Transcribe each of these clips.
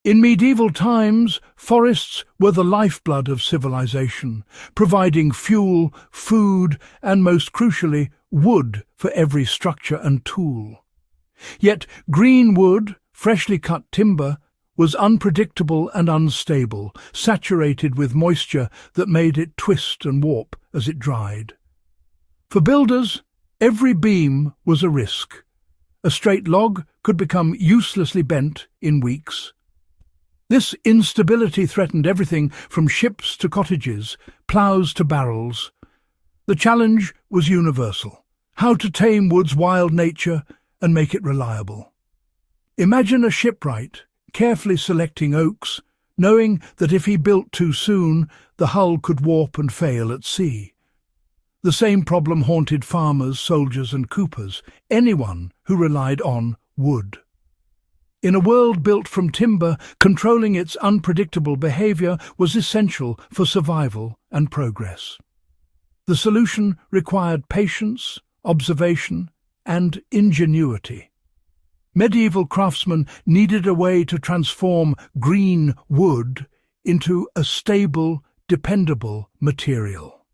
In medieval times, forests were the lifeblood of civilization, providing fuel, food, and most crucially, wood for every structure and tool. Yet green wood, freshly cut timber, was unpredictable and unstable, saturated with moisture that made it twist and warp as it dried. For builders, every beam was a risk. A straight log could become uselessly bent in weeks. This instability threatened everything from ships to cottages, ploughs to barrels. The challenge was universal: how to tame wood's wild nature and make it reliable. Imagine a shipwright carefully selecting oaks, knowing that if he built too soon, the hull could warp and fail at sea. The same problem haunted farmers, soldiers and coopers, anyone who relied on wood. In a world built from timber, controlling its unpredictable behavior was essential for survival and progress. The solution required patience, observation, and ingenuity. Medieval craftsmen needed a way to transform green wood into a stable, dependable material.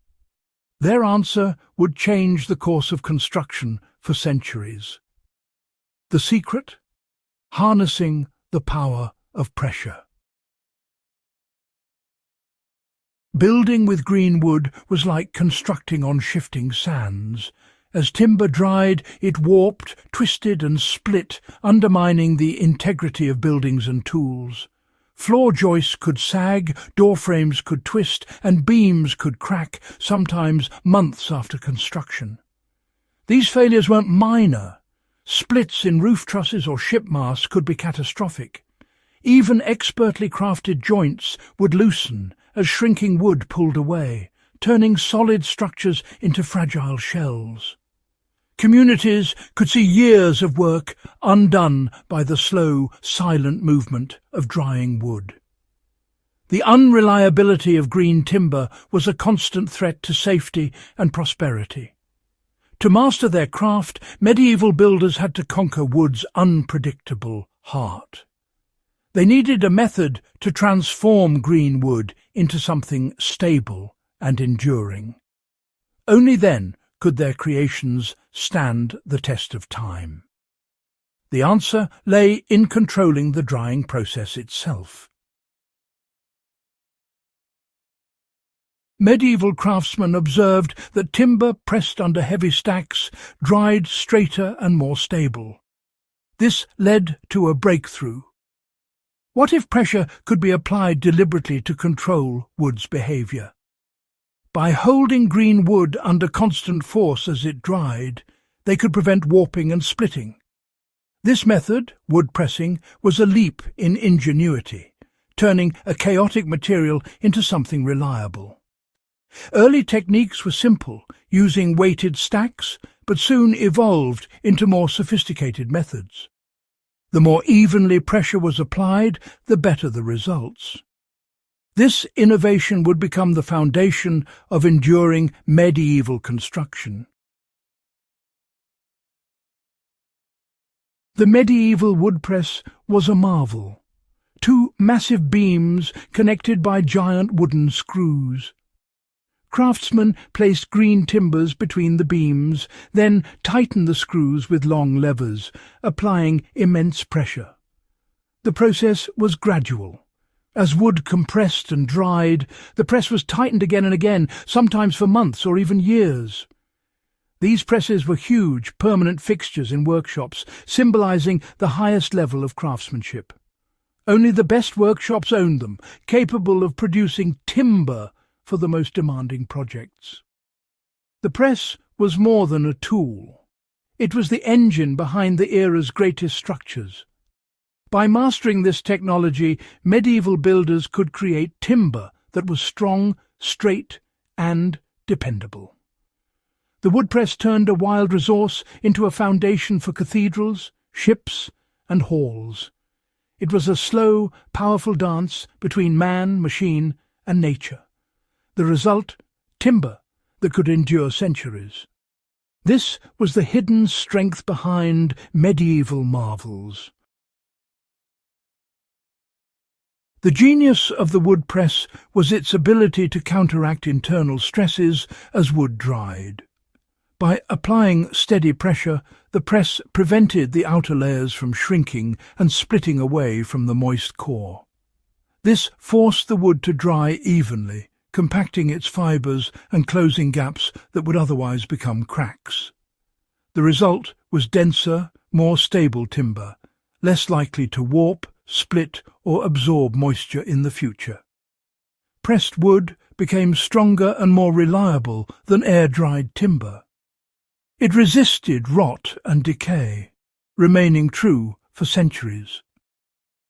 Their answer would change the course of construction for centuries. The secret? Harnessing the power of pressure. Building with green wood was like constructing on shifting sands. As timber dried, it warped, twisted and split, undermining the integrity of buildings and tools. Floor joists could sag, door frames could twist, and beams could crack, sometimes months after construction. These failures weren't minor. Splits in roof trusses or ship masts could be catastrophic. Even expertly crafted joints would loosen as shrinking wood pulled away, turning solid structures into fragile shells. Communities could see years of work undone by the slow, silent movement of drying wood. The unreliability of green timber was a constant threat to safety and prosperity. To master their craft, medieval builders had to conquer wood's unpredictable heart. They needed a method to transform green wood into something stable and enduring. Only then could their creations stand the test of time. The answer lay in controlling the drying process itself. Medieval craftsmen observed that timber pressed under heavy stacks dried straighter and more stable. This led to a breakthrough. What if pressure could be applied deliberately to control wood's behavior? By holding green wood under constant force as it dried, they could prevent warping and splitting. This method, wood pressing, was a leap in ingenuity, turning a chaotic material into something reliable. Early techniques were simple, using weighted stacks, but soon evolved into more sophisticated methods. The more evenly pressure was applied, the better the results. This innovation would become the foundation of enduring medieval construction. The medieval woodpress was a marvel. Two massive beams connected by giant wooden screws. Craftsmen placed green timbers between the beams, then tightened the screws with long levers, applying immense pressure. The process was gradual. As wood compressed and dried, the press was tightened again and again, sometimes for months or even years. These presses were huge, permanent fixtures in workshops, symbolizing the highest level of craftsmanship. Only the best workshops owned them, capable of producing timber for the most demanding projects. The press was more than a tool. It was the engine behind the era's greatest structures. By mastering this technology, medieval builders could create timber that was strong, straight, and dependable. The woodpress turned a wild resource into a foundation for cathedrals, ships, and halls. It was a slow, powerful dance between man, machine, and nature. The result, timber that could endure centuries. This was the hidden strength behind medieval marvels. The genius of the wood press was its ability to counteract internal stresses as wood dried. By applying steady pressure, the press prevented the outer layers from shrinking and splitting away from the moist core. This forced the wood to dry evenly, compacting its fibres and closing gaps that would otherwise become cracks. The result was denser, more stable timber, less likely to warp, split or absorb moisture in the future. Pressed wood became stronger and more reliable than air-dried timber. It resisted rot and decay, remaining true for centuries.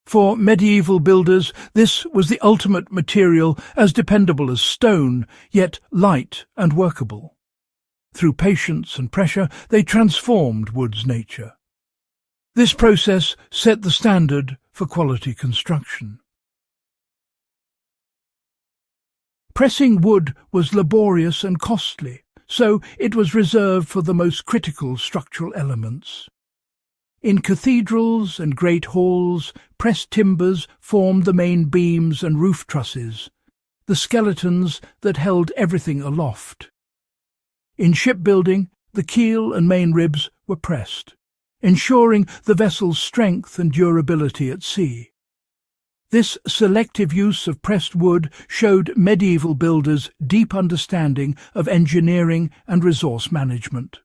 For medieval builders, this was the ultimate material, as dependable as stone, yet light and workable. Through patience and pressure, they transformed wood's nature. This process set the standard for quality construction. Pressing wood was laborious and costly, so it was reserved for the most critical structural elements. In cathedrals and great halls, pressed timbers formed the main beams and roof trusses, the skeletons that held everything aloft. In shipbuilding, the keel and main ribs were pressed, ensuring the vessel's strength and durability at sea. This selective use of pressed wood showed medieval builders deep understanding of engineering and resource management.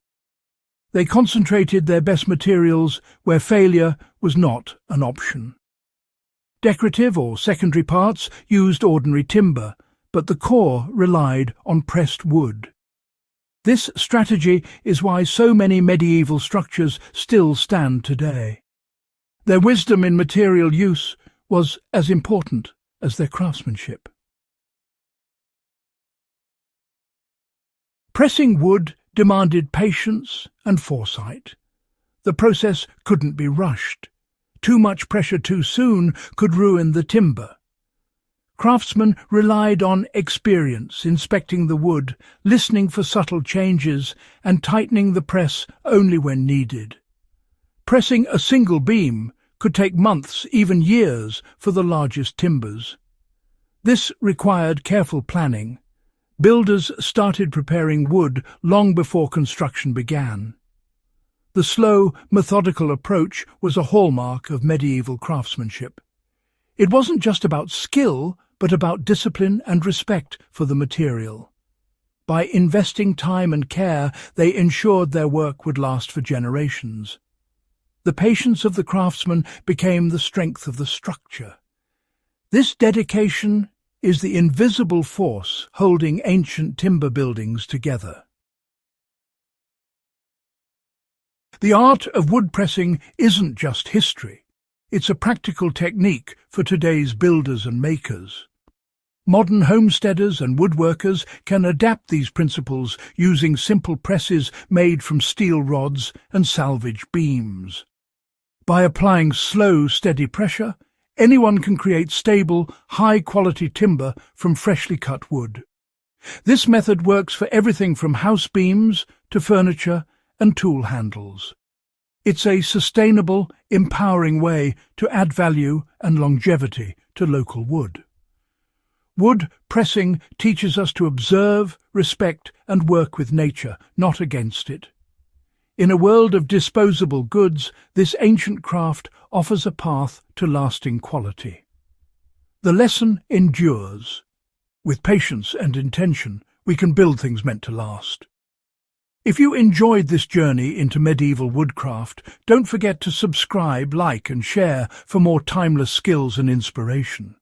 They concentrated their best materials where failure was not an option. Decorative or secondary parts used ordinary timber, but the core relied on pressed wood. This strategy is why so many medieval structures still stand today. Their wisdom in material use was as important as their craftsmanship. Pressing wood demanded patience and foresight. The process couldn't be rushed. Too much pressure too soon could ruin the timber. Craftsmen relied on experience, inspecting the wood, listening for subtle changes, and tightening the press only when needed. Pressing a single beam could take months, even years, for the largest timbers. This required careful planning. Builders started preparing wood long before construction began. The slow, methodical approach was a hallmark of medieval craftsmanship. It wasn't just about skill, but about discipline and respect for the material. By investing time and care, they ensured their work would last for generations. The patience of the craftsman became the strength of the structure. This dedication is the invisible force holding ancient timber buildings together. The art of wood pressing isn't just history. It's a practical technique for today's builders and makers. Modern homesteaders and woodworkers can adapt these principles using simple presses made from steel rods and salvage beams. By applying slow, steady pressure, anyone can create stable, high-quality timber from freshly cut wood. This method works for everything from house beams to furniture and tool handles. It's a sustainable, empowering way to add value and longevity to local wood. Wood pressing teaches us to observe, respect, and work with nature, not against it. In a world of disposable goods, this ancient craft offers a path to lasting quality. The lesson endures. With patience and intention, we can build things meant to last. If you enjoyed this journey into medieval woodcraft, don't forget to subscribe, like, and share for more timeless skills and inspiration.